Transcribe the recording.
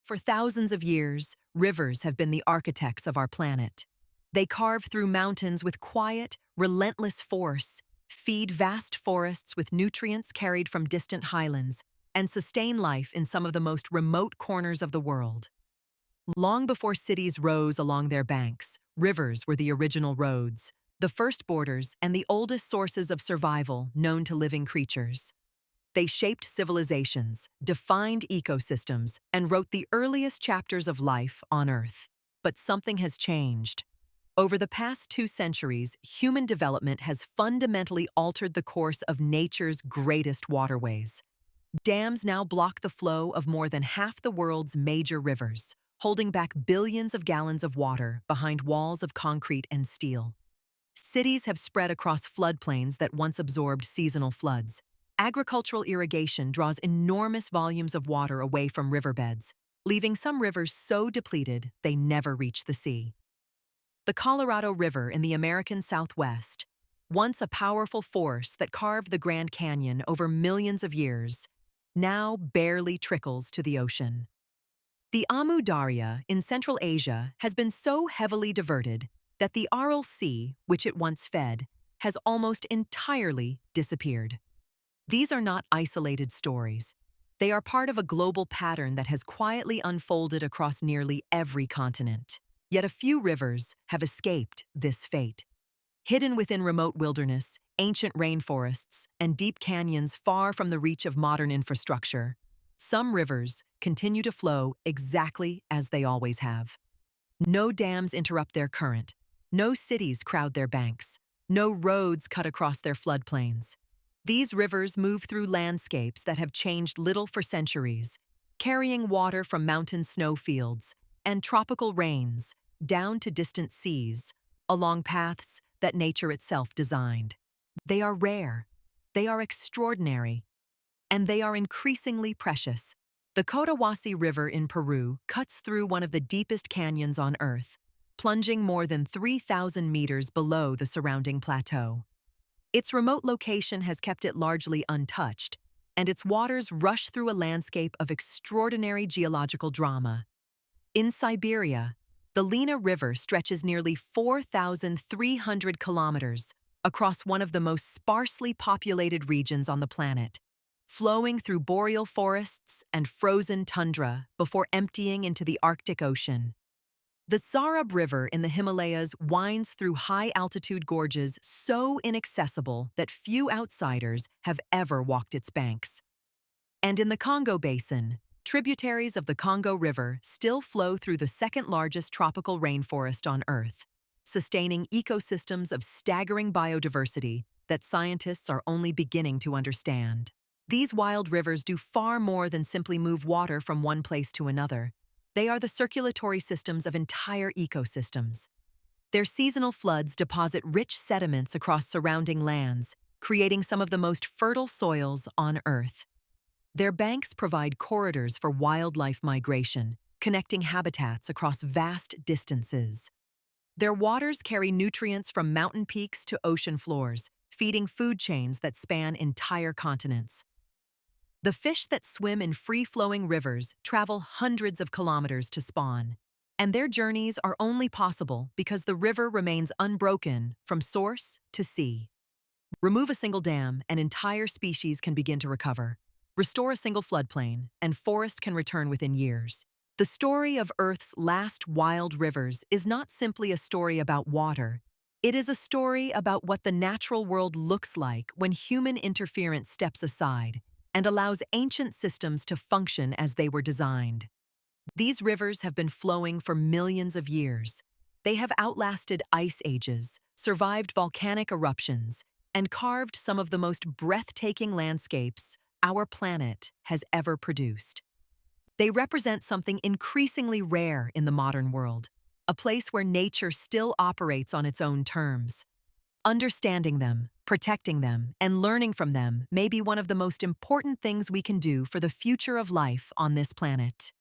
For thousands of years, rivers have been the architects of our planet. They carve through mountains with quiet, relentless force, feed vast forests with nutrients carried from distant highlands, and sustain life in some of the most remote corners of the world. Long before cities rose along their banks, rivers were the original roads, the first borders, and the oldest sources of survival known to living creatures. They shaped civilizations, defined ecosystems, and wrote the earliest chapters of life on Earth. But something has changed. Over the past 2 centuries, human development has fundamentally altered the course of nature's greatest waterways. Dams now block the flow of more than half the world's major rivers, holding back billions of gallons of water behind walls of concrete and steel. Cities have spread across floodplains that once absorbed seasonal floods. Agricultural irrigation draws enormous volumes of water away from riverbeds, leaving some rivers so depleted they never reach the sea. The Colorado River in the American Southwest, once a powerful force that carved the Grand Canyon over millions of years, now barely trickles to the ocean. The Amu Darya in Central Asia has been so heavily diverted that the Aral Sea, which it once fed, has almost entirely disappeared. These are not isolated stories. They are part of a global pattern that has quietly unfolded across nearly every continent. Yet a few rivers have escaped this fate. Hidden within remote wilderness, ancient rainforests, and deep canyons far from the reach of modern infrastructure, some rivers continue to flow exactly as they always have. No dams interrupt their current. No cities crowd their banks. No roads cut across their floodplains. These rivers move through landscapes that have changed little for centuries, carrying water from mountain snowfields and tropical rains down to distant seas, along paths that nature itself designed. They are rare, they are extraordinary, and they are increasingly precious. The Cotahuasi River in Peru cuts through one of the deepest canyons on Earth, plunging more than 3,000 meters below the surrounding plateau. Its remote location has kept it largely untouched, and its waters rush through a landscape of extraordinary geological drama. In Siberia, the Lena River stretches nearly 4,300 kilometers across one of the most sparsely populated regions on the planet, flowing through boreal forests and frozen tundra before emptying into the Arctic Ocean. The Zarab River in the Himalayas winds through high-altitude gorges so inaccessible that few outsiders have ever walked its banks. And in the Congo Basin, tributaries of the Congo River still flow through the second-largest tropical rainforest on Earth, sustaining ecosystems of staggering biodiversity that scientists are only beginning to understand. These wild rivers do far more than simply move water from one place to another. They are the circulatory systems of entire ecosystems. Their seasonal floods deposit rich sediments across surrounding lands, creating some of the most fertile soils on Earth. Their banks provide corridors for wildlife migration, connecting habitats across vast distances. Their waters carry nutrients from mountain peaks to ocean floors, feeding food chains that span entire continents. The fish that swim in free-flowing rivers travel hundreds of kilometers to spawn, and their journeys are only possible because the river remains unbroken from source to sea. Remove a single dam, and entire species can begin to recover. Restore a single floodplain, and forest can return within years. The story of Earth's last wild rivers is not simply a story about water. It is a story about what the natural world looks like when human interference steps aside and allows ancient systems to function as they were designed. These rivers have been flowing for millions of years. They have outlasted ice ages, survived volcanic eruptions, and carved some of the most breathtaking landscapes our planet has ever produced. They represent something increasingly rare in the modern world, a place where nature still operates on its own terms. Understanding them, protecting them, and learning from them may be one of the most important things we can do for the future of life on this planet.